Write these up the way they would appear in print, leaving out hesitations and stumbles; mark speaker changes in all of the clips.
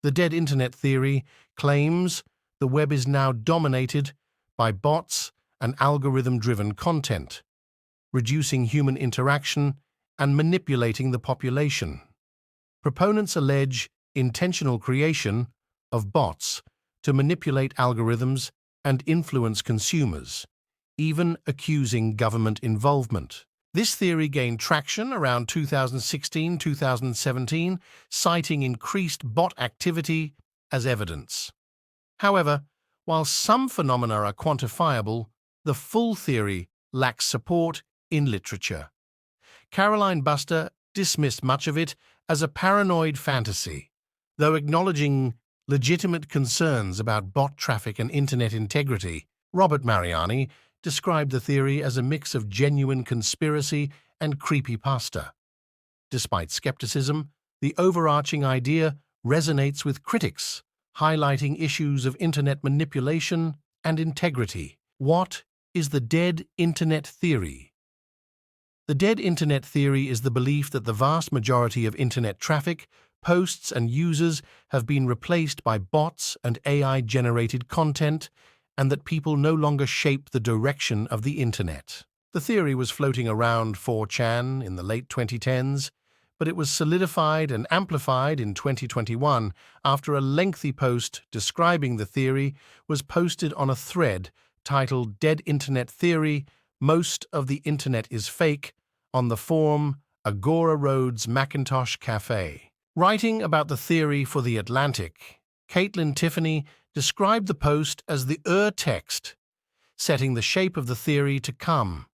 Speaker 1: The dead internet theory claims the web is now dominated by bots and algorithm-driven content, reducing human interaction and manipulating the population. Proponents allege intentional creation of bots to manipulate algorithms and influence consumers, even accusing government involvement. This theory gained traction around 2016-2017, citing increased bot activity as evidence. However, while some phenomena are quantifiable, the full theory lacks support in literature. Caroline Buster dismissed much of it as a paranoid fantasy, though acknowledging legitimate concerns about bot traffic and internet integrity. Robert Mariani described the theory as a mix of genuine conspiracy and creepypasta. Despite skepticism, the overarching idea resonates with critics, highlighting issues of internet manipulation and integrity. What is the dead internet theory? The dead internet theory is the belief that the vast majority of internet traffic, posts, and users have been replaced by bots and AI-generated content, and that people no longer shape the direction of the internet. The theory was floating around 4chan in the late 2010s, but it was solidified and amplified in 2021 after a lengthy post describing the theory was posted on a thread titled "Dead Internet Theory, Most of the Internet is Fake" on the forum Agora Road's Macintosh Cafe. Writing about the theory for The Atlantic, Caitlin Tiffany described the post as the text, setting the shape of the theory to come.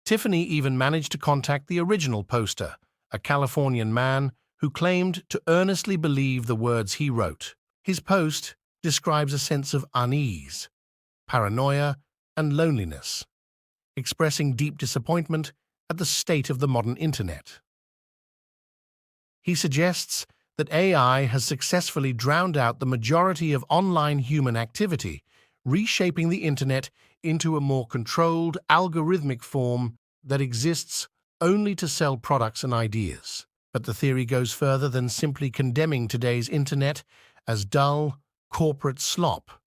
Speaker 1: Tiffany even managed to contact the original poster, a Californian man who claimed to earnestly believe the words he wrote. His post describes a sense of unease, paranoia, and loneliness, expressing deep disappointment at the state of the modern internet. He suggests that AI has successfully drowned out the majority of online human activity, reshaping the internet into a more controlled, algorithmic form that exists only to sell products and ideas. But the theory goes further than simply condemning today's internet as dull, corporate slop.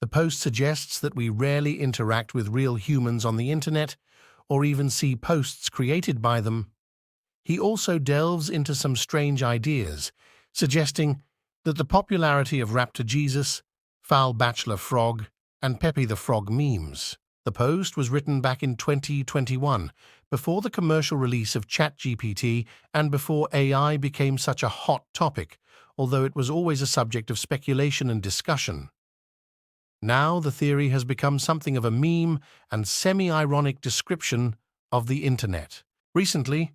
Speaker 1: The post suggests that we rarely interact with real humans on the internet or even see posts created by them. He also delves into some strange ideas, suggesting that the popularity of Raptor Jesus, Foul Bachelor Frog, and Pepe the Frog memes. The post was written back in 2021, before the commercial release of ChatGPT and before AI became such a hot topic, although it was always a subject of speculation and discussion. Now the theory has become something of a meme and semi-ironic description of the internet. Recently,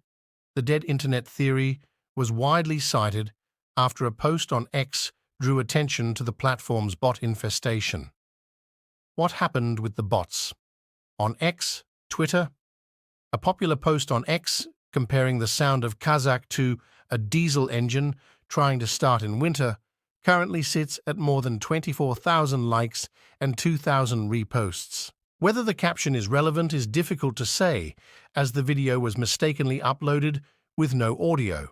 Speaker 1: the dead internet theory was widely cited after a post on X drew attention to the platform's bot infestation. What happened with the bots? On X, Twitter, a popular post on X comparing the sound of Kazakh to a diesel engine trying to start in winter currently sits at more than 24,000 likes and 2,000 reposts. Whether the caption is relevant is difficult to say, as the video was mistakenly uploaded with no audio.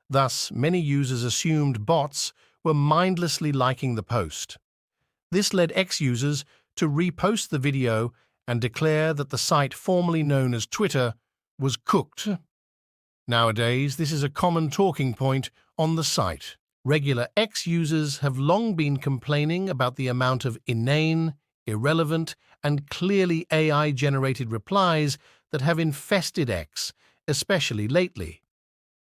Speaker 1: Thus, many users assumed bots were mindlessly liking the post. This led X users to repost the video and declare that the site formerly known as Twitter was cooked. Nowadays, this is a common talking point on the site. Regular X users have long been complaining about the amount of inane, irrelevant, and clearly AI-generated replies that have infested X, especially lately.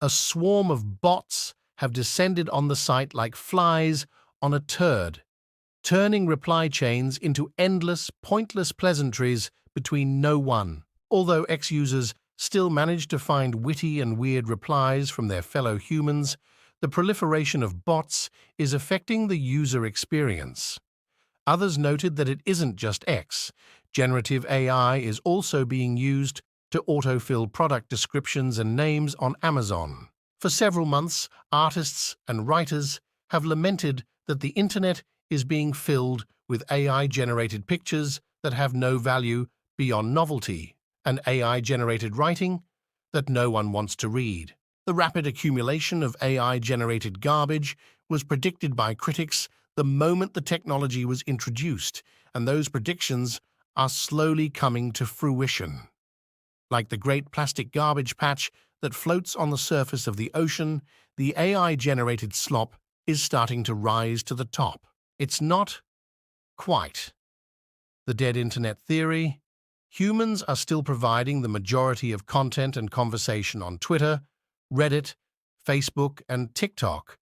Speaker 1: A swarm of bots have descended on the site like flies on a turd, turning reply chains into endless, pointless pleasantries between no one. Although X users still manage to find witty and weird replies from their fellow humans, the proliferation of bots is affecting the user experience. Others noted that it isn't just X. Generative AI is also being used to autofill product descriptions and names on Amazon. For several months, artists and writers have lamented that the internet is being filled with AI-generated pictures that have no value beyond novelty, and AI-generated writing that no one wants to read. The rapid accumulation of AI-generated garbage was predicted by critics the moment the technology was introduced, and those predictions are slowly coming to fruition. Like the great plastic garbage patch that floats on the surface of the ocean, the AI-generated slop is starting to rise to the top. It's not quite the dead internet theory. Humans are still providing the majority of content and conversation on Twitter, Reddit, Facebook, and TikTok,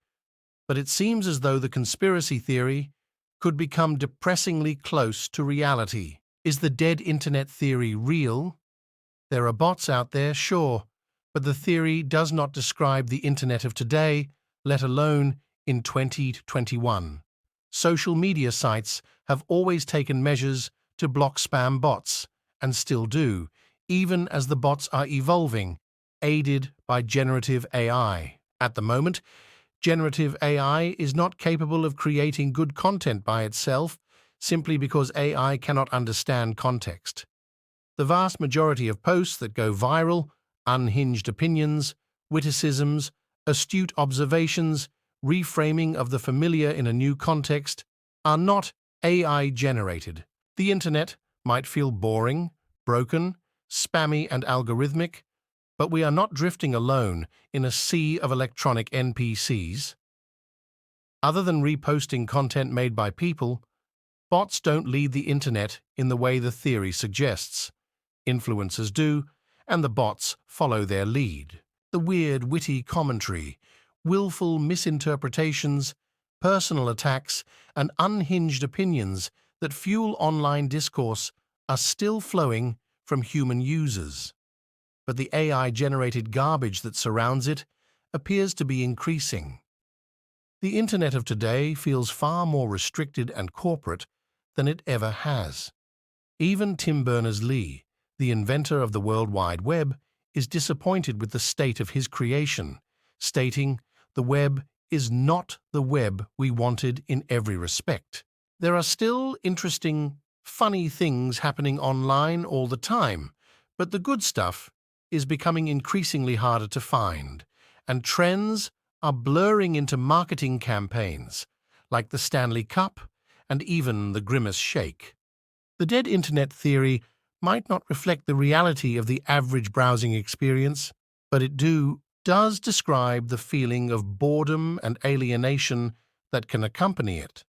Speaker 1: but it seems as though the conspiracy theory could become depressingly close to reality. Is the dead internet theory real? There are bots out there, sure, but the theory does not describe the internet of today, let alone in 2021. Social media sites have always taken measures to block spam bots, and still do, even as the bots are evolving, aided by generative AI. At the moment, generative AI is not capable of creating good content by itself simply because AI cannot understand context. The vast majority of posts that go viral, unhinged opinions, witticisms, astute observations, reframing of the familiar in a new context, are not AI-generated. The internet might feel boring, broken, spammy, and algorithmic, but we are not drifting alone in a sea of electronic NPCs. Other than reposting content made by people, bots don't lead the internet in the way the theory suggests. Influencers do, and the bots follow their lead. The weird, witty commentary, willful misinterpretations, personal attacks, and unhinged opinions that fuel online discourse are still flowing from human users. But the AI-generated garbage that surrounds it appears to be increasing. The internet of today feels far more restricted and corporate than it ever has. Even Tim Berners-Lee, the inventor of the World Wide Web, is disappointed with the state of his creation, stating, "The web is not the web we wanted in every respect." There are still interesting, funny things happening online all the time, but the good stuff is becoming increasingly harder to find, and trends are blurring into marketing campaigns, like the Stanley Cup and even the Grimace Shake. The dead internet theory might not reflect the reality of the average browsing experience, but it does describe the feeling of boredom and alienation that can accompany it.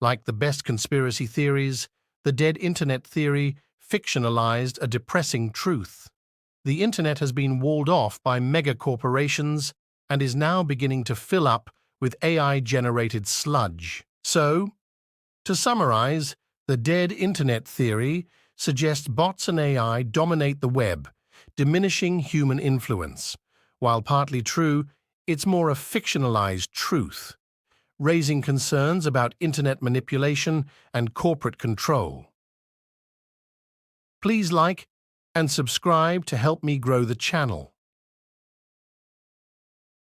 Speaker 1: Like the best conspiracy theories, the dead internet theory fictionalized a depressing truth. The internet has been walled off by mega-corporations and is now beginning to fill up with AI-generated sludge. So, to summarize, the dead internet theory suggests bots and AI dominate the web, diminishing human influence. While partly true, it's more a fictionalized truth, raising concerns about internet manipulation and corporate control. Please like and subscribe to help me grow the channel.